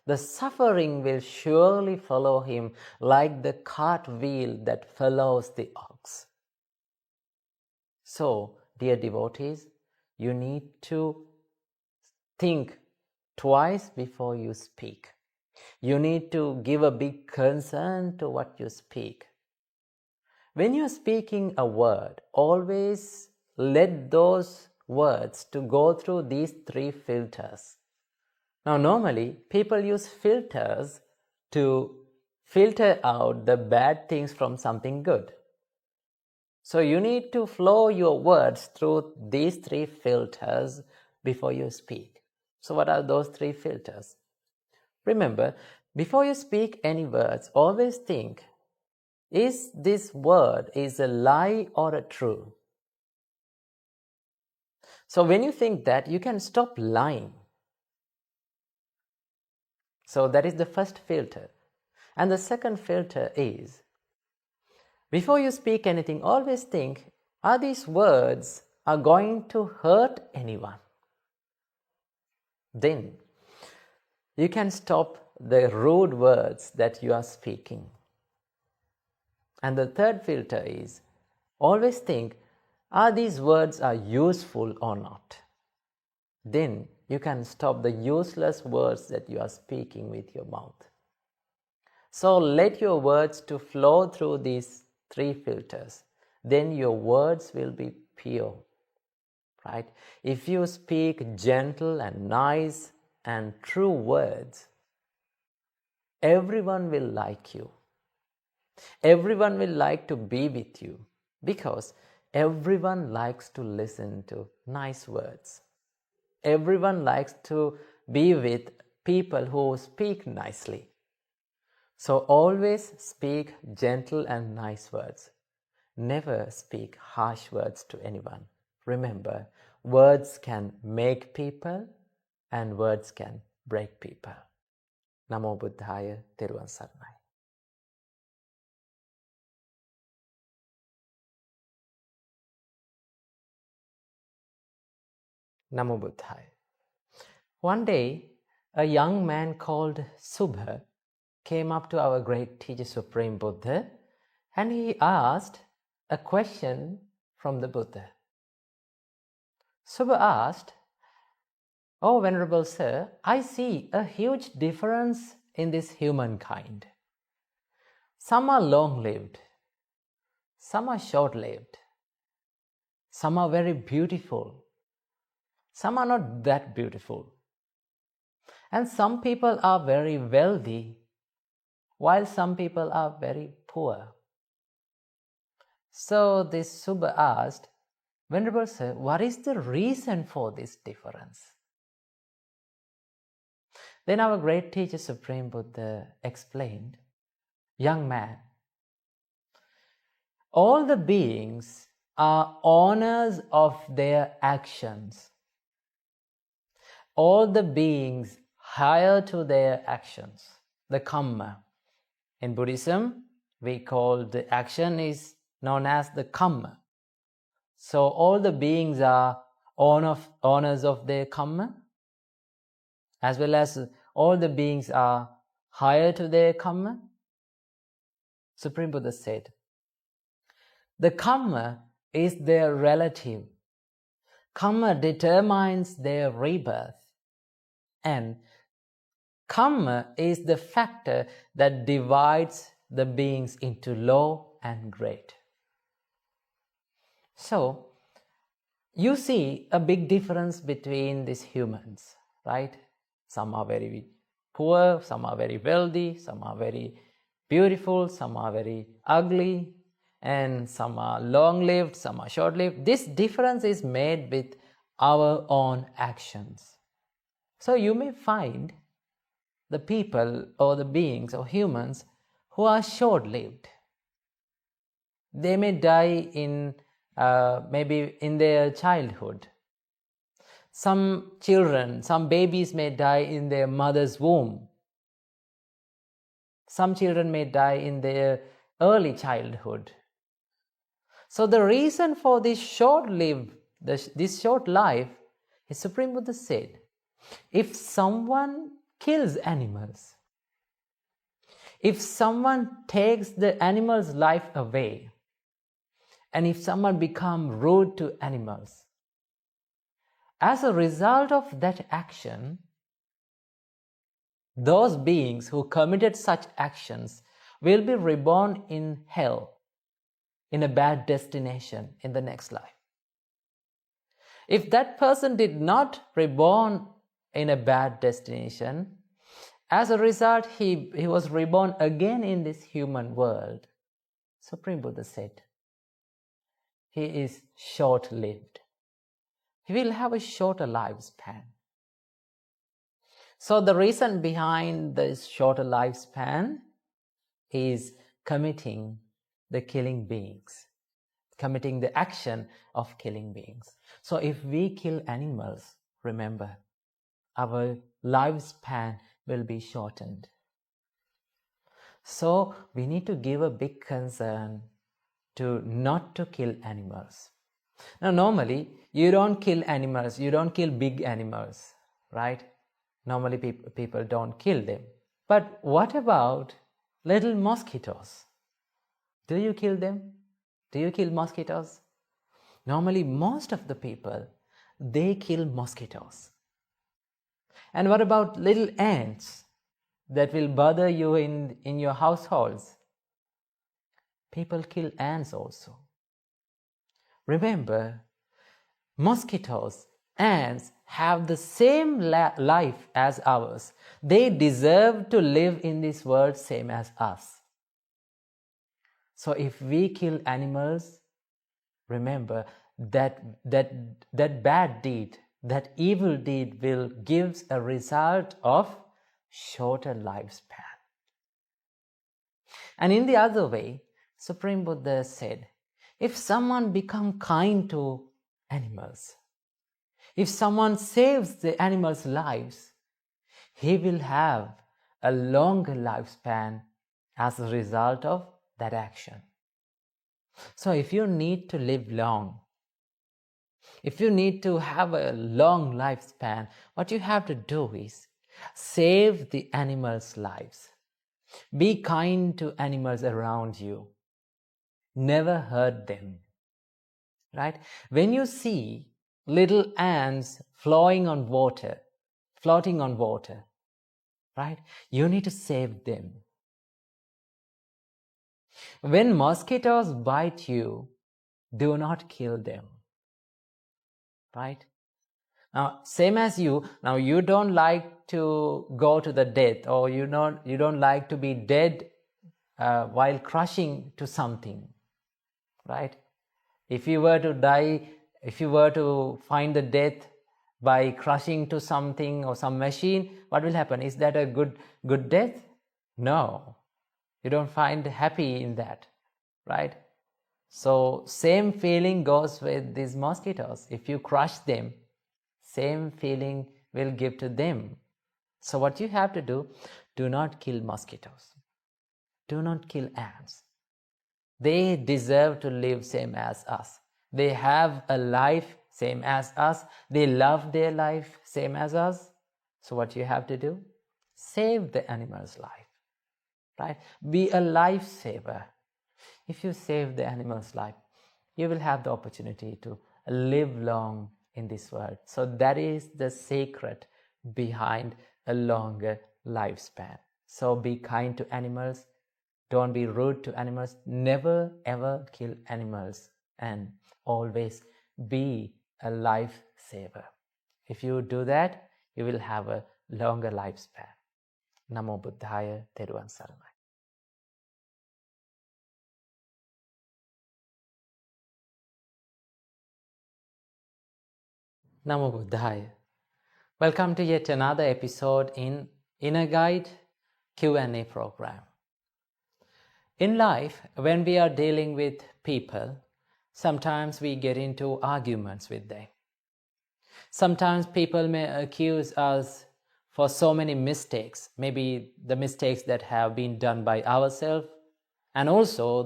The suffering will surely follow him like the cart wheel that follows the ox. So, dear devotees, you need to think twice before you speak. You need to give a big concern to what you speak. When you're speaking a word, always let those words to go through these 3 filters. Now, normally, people use filters to filter out the bad things from something good. So you need to flow your words through these 3 filters before you speak. So what are those 3 filters? Remember, before you speak any words, always think, is this word is a lie or a true? So when you think that, you can stop lying. So that is the first filter. And the second filter is, before you speak anything, always think, are these words are going to hurt anyone? Then you can stop the rude words that you are speaking. And the third filter is, always think, are these words are useful or not? Then you can stop the useless words that you are speaking with your mouth. So let your words to flow through these 3 filters. Then your words will be pure, right? If you speak gentle and nice and true words, everyone will like you. Everyone will like to be with you because everyone likes to listen to nice words. Everyone likes to be with people who speak nicely. So always speak gentle and nice words. Never speak harsh words to anyone. Remember, words can make people and words can break people. Namo Buddhaya, Theruvan Saranai. Namo Buddhaya. One day, a young man called Subha came up to our great teacher Supreme Buddha and he asked a question from the Buddha. Subha asked, "Oh, Venerable Sir, I see a huge difference in this humankind. Some are long-lived, some are short-lived, some are very beautiful, some are not that beautiful, and some people are very wealthy, while some people are very poor." So this Subha asked, "Venerable Sir, what is the reason for this difference?" Then our great teacher Supreme Buddha explained, "Young man, all the beings are owners of their actions. All the beings hire to their actions, the karma. In Buddhism, we call the action is known as the karma. So all the beings are owners of their karma, as well as all the beings are higher to their karma. Supreme Buddha said, the karma is their relative. Karma determines their rebirth, and karma is the factor that divides the beings into low and great. So, you see a big difference between these humans, right? Some are very poor, some are very wealthy, some are very beautiful, some are very ugly, and some are long-lived, some are short-lived. This difference is made with our own actions. So you may find the people or the beings or humans who are short-lived. They may die in maybe in their childhood. Some children, some babies may die in their mother's womb. Some children may die in their early childhood. So the reason for this short life, is Supreme Buddha said, if someone kills animals, if someone takes the animal's life away, and if someone becomes rude to animals, as a result of that action, those beings who committed such actions will be reborn in hell, in a bad destination in the next life. If that person did not reborn in a bad destination, as a result, he was reborn again in this human world. Supreme Buddha said, he is short-lived. He will have a shorter lifespan. So the reason behind this shorter lifespan is committing the killing beings, committing the action of killing beings. So if we kill animals, remember, our lifespan will be shortened. So we need to give a big concern to not to kill animals. Now normally, you don't kill animals, you don't kill big animals, right? Normally people don't kill them. But what about little mosquitoes? Do you kill them? Do you kill mosquitoes? Normally most of the people, they kill mosquitoes. And what about little ants that will bother you in your households? People kill ants also. Remember, mosquitoes, ants have the same life as ours. They deserve to live in this world same as us. So if we kill animals, remember that bad deed, that evil deed will give a result of shorter lifespan. And in the other way, Supreme Buddha said, if someone becomes kind to animals, if someone saves the animals' lives, he will have a longer lifespan as a result of that action. So if you need to live long, if you need to have a long lifespan, what you have to do is save the animals' lives. Be kind to animals around you. Never hurt them. Right? When you see little ants floating on water, right? You need to save them. When mosquitoes bite you, do not kill them. Right? Now, same as you, now you don't like to go to the death, or you don't like to be dead while crushing to something. Right? If you were to die, if you were to find the death by crushing to something or some machine, what will happen? Is that a good death? No. You don't find happy in that, right? So same feeling goes with these mosquitoes. If you crush them, same feeling will give to them. So what you have to do not kill mosquitoes. Do not kill ants. They deserve to live same as us. They have a life same as us. They love their life same as us. So what you have to do? Save the animal's life, right? Be a lifesaver. If you save the animal's life, you will have the opportunity to live long in this world. So that is the secret behind a longer lifespan. So be kind to animals. Don't be rude to animals. Never ever kill animals, and always be a lifesaver. If you do that, you will have a longer lifespan. Namo Buddhaya, Theruvan Saranai. Namo Buddhaya. Welcome to yet another episode in Inner Guide Q&A program. In life, when we are dealing with people, sometimes we get into arguments with them. Sometimes people may accuse us for so many mistakes, maybe the mistakes that have been done by ourselves, and also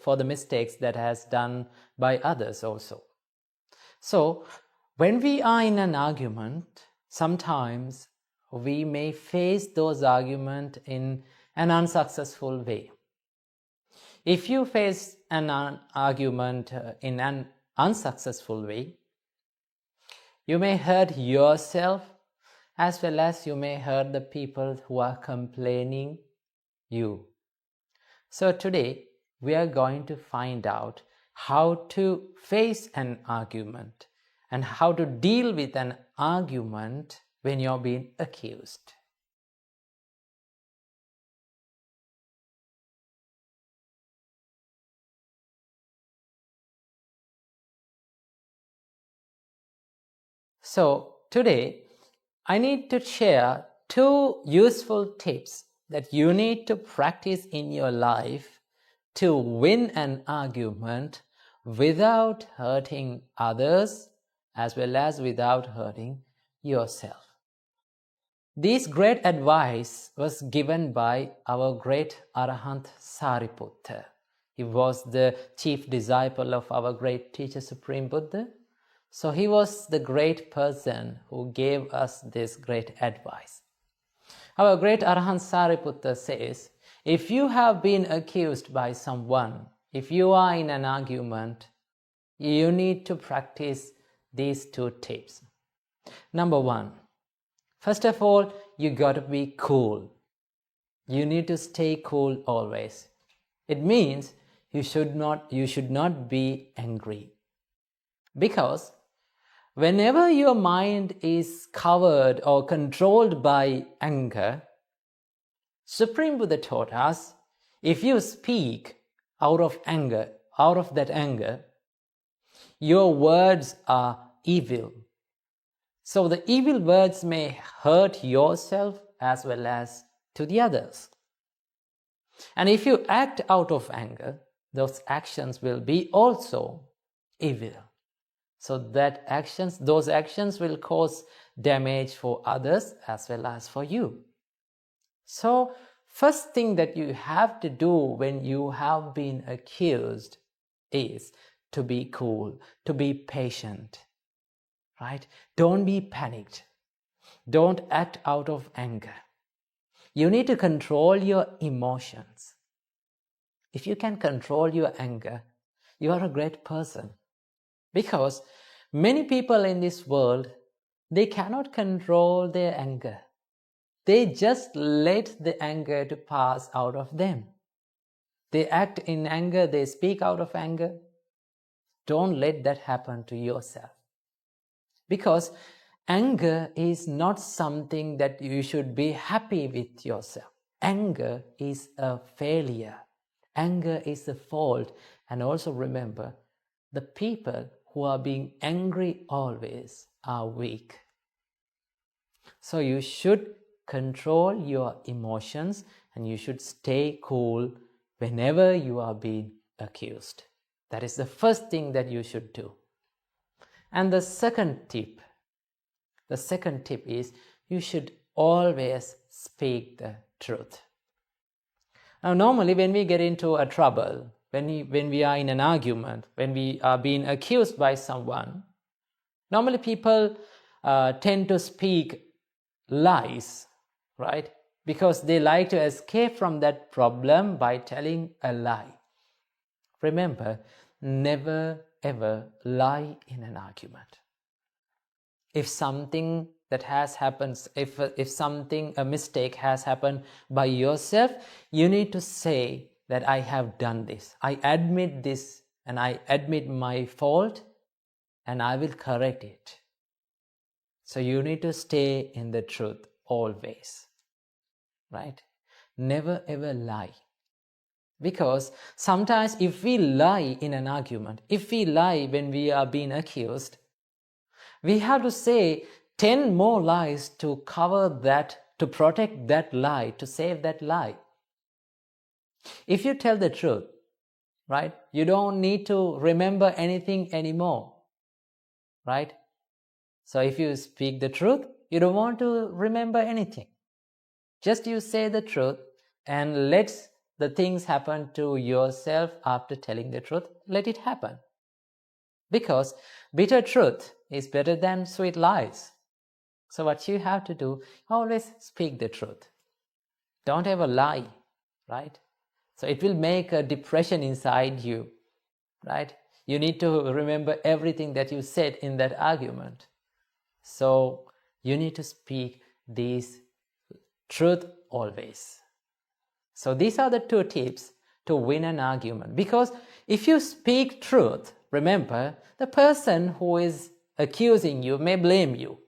for the mistakes that has done by others also. So, when we are in an argument, sometimes we may face those arguments in an unsuccessful way. If you face an argument in an unsuccessful way, you may hurt yourself as well as you may hurt the people who are complaining you. So today we are going to find out how to face an argument and how to deal with an argument when you're being accused. So today I need to share 2 useful tips that you need to practice in your life to win an argument without hurting others as well as without hurting yourself. This great advice was given by our great Arahant Sariputta. He was the chief disciple of our great teacher Supreme Buddha. So he was the great person who gave us this great advice. Our great Arahant Sariputta says, if you have been accused by someone, if you are in an argument, you need to practice these 2 tips. Number 1, first of all, you got to be cool. You need to stay cool always. It means you should not be angry. Because whenever your mind is covered or controlled by anger, Supreme Buddha taught us, if you speak out of that anger, your words are evil. So the evil words may hurt yourself as well as to the others. And if you act out of anger, those actions will be also evil. So those actions will cause damage for others as well as for you. So first thing that you have to do when you have been accused is to be cool, to be patient, right? Don't be panicked. Don't act out of anger. You need to control your emotions. If you can control your anger, you are a great person. Because many people in this world, they cannot control their anger. They just let the anger to pass out of them. They act in anger, they speak out of anger. Don't let that happen to yourself. Because anger is not something that you should be happy with yourself. Anger is a failure. Anger is a fault. And also remember, the people who are being angry always are weak. So you should control your emotions and you should stay cool whenever you are being accused. That is the first thing that you should do. And the second tip is you should always speak the truth. Now normally when we get into a trouble, when we are in an argument, when we are being accused by someone, normally people tend to speak lies, right? Because they like to escape from that problem by telling a lie. Remember, never ever lie in an argument. If something that has happened, if a mistake has happened by yourself, you need to say that I have done this, I admit this, and I admit my fault, and I will correct it. So you need to stay in the truth always, right? Never ever lie. Because sometimes if we lie in an argument, if we lie when we are being accused, we have to say 10 more lies to cover that, to protect that lie, to save that lie. If you tell the truth, right, you don't need to remember anything anymore, right? So if you speak the truth, you don't want to remember anything. Just you say the truth and let the things happen to yourself after telling the truth. Let it happen. Because bitter truth is better than sweet lies. So what you have to do, always speak the truth. Don't ever lie, right? So it will make a depression inside you, right? You need to remember everything that you said in that argument. So you need to speak this truth always. So these are the 2 tips to win an argument. Because if you speak truth, remember, the person who is accusing you may blame you,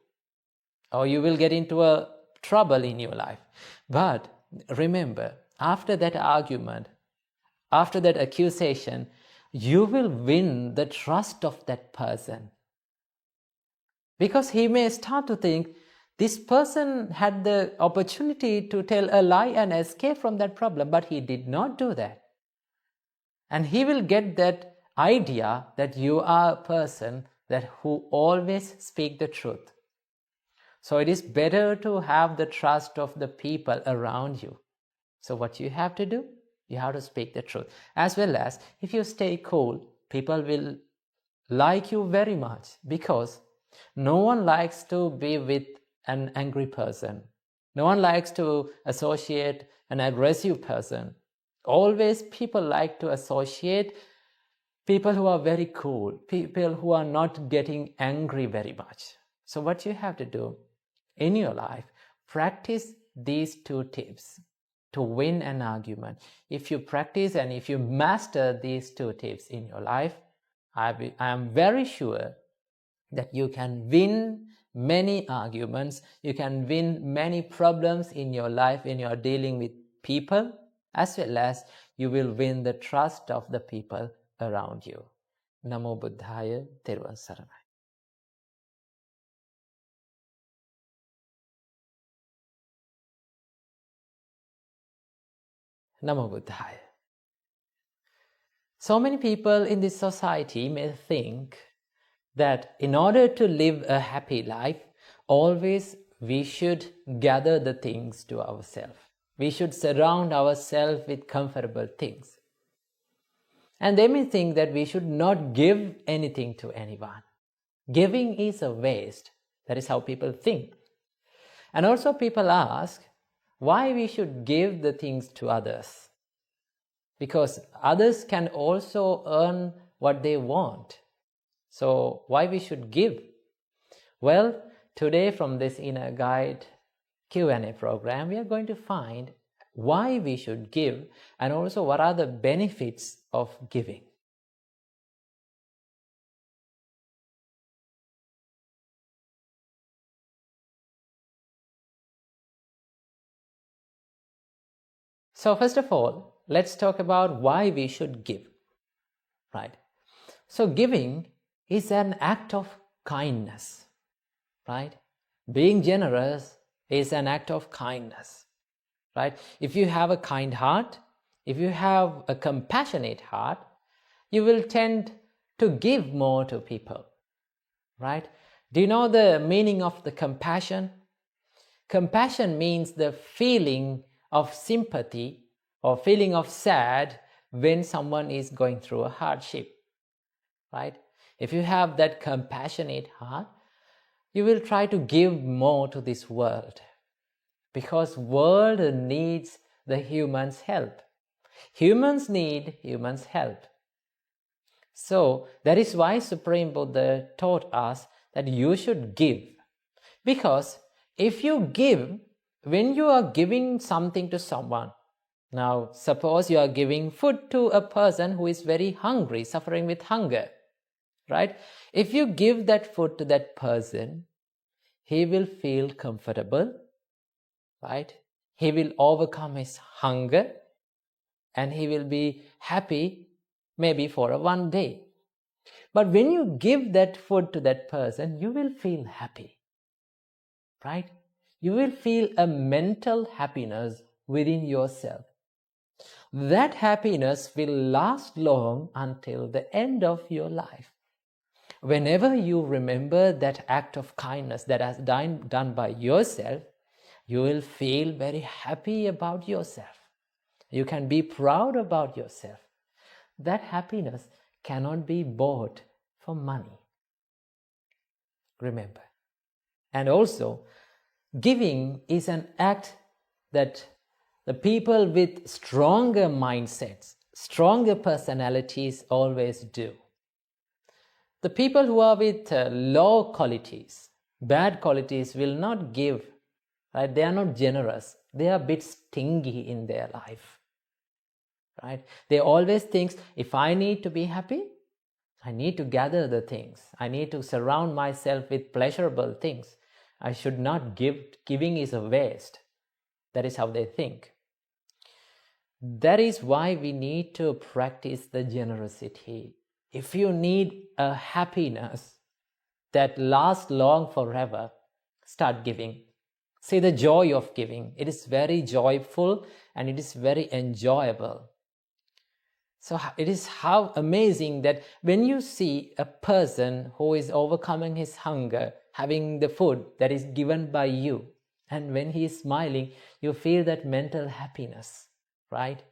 or you will get into a trouble in your life. But remember, after that argument, after that accusation, you will win the trust of that person. Because he may start to think, this person had the opportunity to tell a lie and escape from that problem, but he did not do that. And he will get that idea that you are a person that who always speak the truth. So it is better to have the trust of the people around you. So what you have to do? You have to speak the truth. As well as, if you stay cool, people will like you very much, because no one likes to be with an angry person. No one likes to associate an aggressive person. Always people like to associate people who are very cool, people who are not getting angry very much. So what you have to do in your life, practice these 2 tips to win an argument. If you practice and if you master these 2 tips in your life, I am very sure that you can win many arguments, you can win many problems in your life when you are dealing with people, as well as you will win the trust of the people around you. Namo Buddhaya, Therwan Saranai. Namo Buddhaya. So many people in this society may think that in order to live a happy life, always we should gather the things to ourselves. We should surround ourselves with comfortable things. And they may think that we should not give anything to anyone. Giving is a waste. That is how people think. And also people ask why we should give the things to others. Because others can also earn what they want. So why we should give? Well, today from this Inner Guide Q&A program, we are going to find why we should give and also what are the benefits of giving. So first of all, let's talk about why we should give, right? So giving is an act of kindness, right? Being generous is an act of kindness, right? If you have a kind heart, if you have a compassionate heart, you will tend to give more to people, right? Do you know the meaning of the compassion? Compassion means the feeling of sympathy or feeling of sad when someone is going through a hardship, right? If you have that compassionate heart, you will try to give more to this world, because world needs the humans' help. Humans need humans' help. So that is why Supreme Buddha taught us that you should give. Because if you give, when you are giving something to someone, now suppose you are giving food to a person who is very hungry, suffering with hunger, right? If you give that food to that person, he will feel comfortable, right? He will overcome his hunger and he will be happy maybe for a one day. But when you give that food to that person, you will feel happy, right? You will feel a mental happiness within yourself. That happiness will last long until the end of your life. Whenever you remember that act of kindness that has done by yourself, you will feel very happy about yourself. You can be proud about yourself. That happiness cannot be bought for money. Remember. And also, giving is an act that the people with stronger mindsets, stronger personalities always do. The people who are with low qualities, bad qualities will not give, right? They are not generous. They are a bit stingy in their life, right? They always think, if I need to be happy, I need to gather the things. I need to surround myself with pleasurable things. I should not give. Giving is a waste. That is how they think. That is why we need to practice the generosity. If you need a happiness that lasts long forever, start giving. See the joy of giving. It is very joyful and it is very enjoyable. So it is how amazing that when you see a person who is overcoming his hunger, having the food that is given by you, and when he is smiling, you feel that mental happiness, right?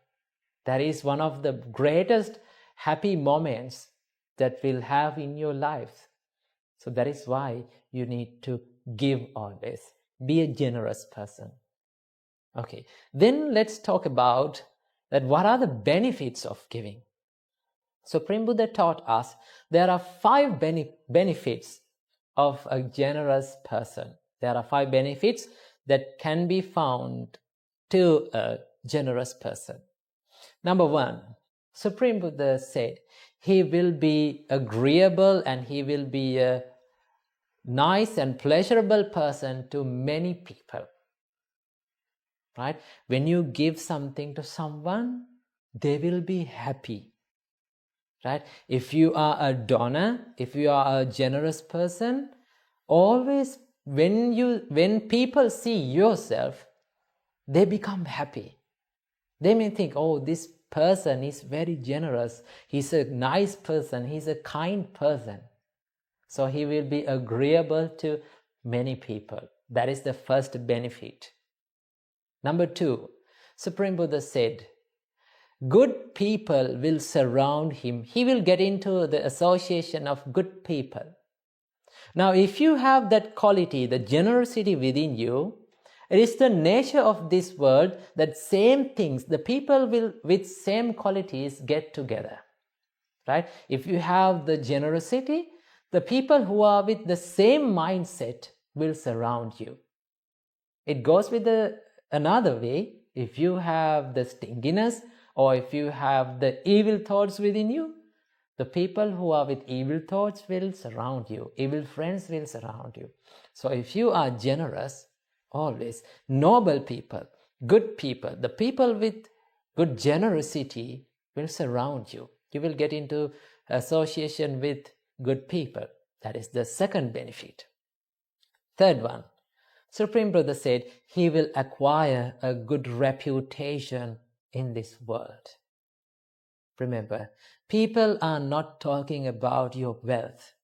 That is one of the greatest happy moments that we'll have in your life. So that is why you need to give always. Be a generous person. Okay, then let's talk about that what are the benefits of giving. Supreme Buddha taught us there are 5 benefits of a generous person. There are 5 benefits that can be found to a generous person. Number 1, Supreme Buddha said, he will be agreeable and he will be a nice and pleasurable person to many people. Right? When you give something to someone, they will be happy. Right? If you are a donor, if you are a generous person, always when people see yourself, they become happy. They may think, oh, this person is very generous. He's a nice person. He's a kind person. So he will be agreeable to many people. That is the first benefit. Number 2, Supreme Buddha said, good people will surround him. He will get into the association of good people. Now, if you have that quality, the generosity within you, it is the nature of this world that same things, the people will with same qualities get together. Right? If you have the generosity, the people who are with the same mindset will surround you. It goes with another way. If you have the stinginess or if you have the evil thoughts within you, the people who are with evil thoughts will surround you. Evil friends will surround you. So if you are generous, always noble people, good people, the people with good generosity will surround you. You will get into association with good people. That is the second benefit. Third one, Supreme Buddha said he will acquire a good reputation in this world. Remember, people are not talking about your wealth.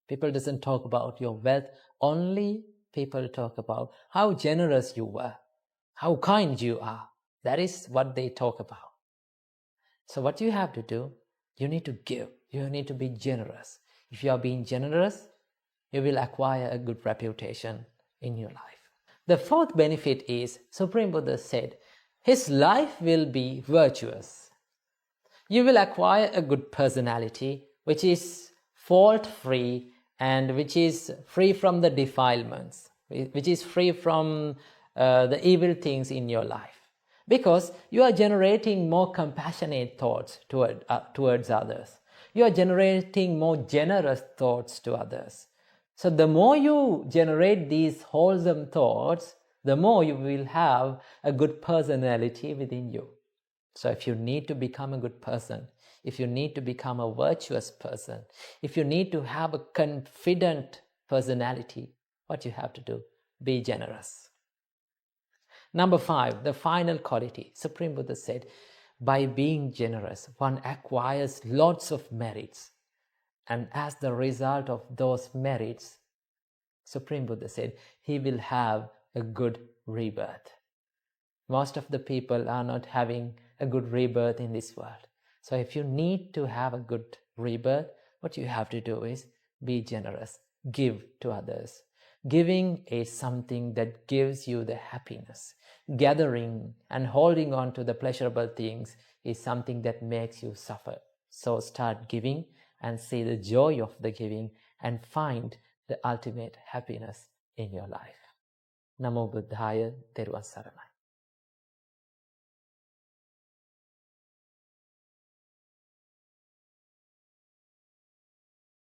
People doesn't talk about your wealth. Only people talk about how generous you were, how kind you are. That is what they talk about. So what you have to do, you need to give. You need to be generous. If you are being generous, you will acquire a good reputation in your life. The fourth benefit is, Supreme Buddha said, his life will be virtuous. You will acquire a good personality which is fault-free and which is free from the defilements, which is free from the evil things in your life. Because you are generating more compassionate thoughts towards others. You are generating more generous thoughts to others. So the more you generate these wholesome thoughts, the more you will have a good personality within you. So if you need to become a good person, if you need to become a virtuous person, if you need to have a confident personality, what you have to do? Be generous. Number 5, the final quality. Supreme Buddha said, by being generous, one acquires lots of merits. And as the result of those merits, Supreme Buddha said, he will have a good rebirth. Most of the people are not having a good rebirth in this world. So if you need to have a good rebirth, what you have to do is be generous, give to others. Giving is something that gives you the happiness. Gathering and holding on to the pleasurable things is something that makes you suffer. So start giving and see the joy of the giving and find the ultimate happiness in your life. Namo Buddhaya, Thiruvon Saranai.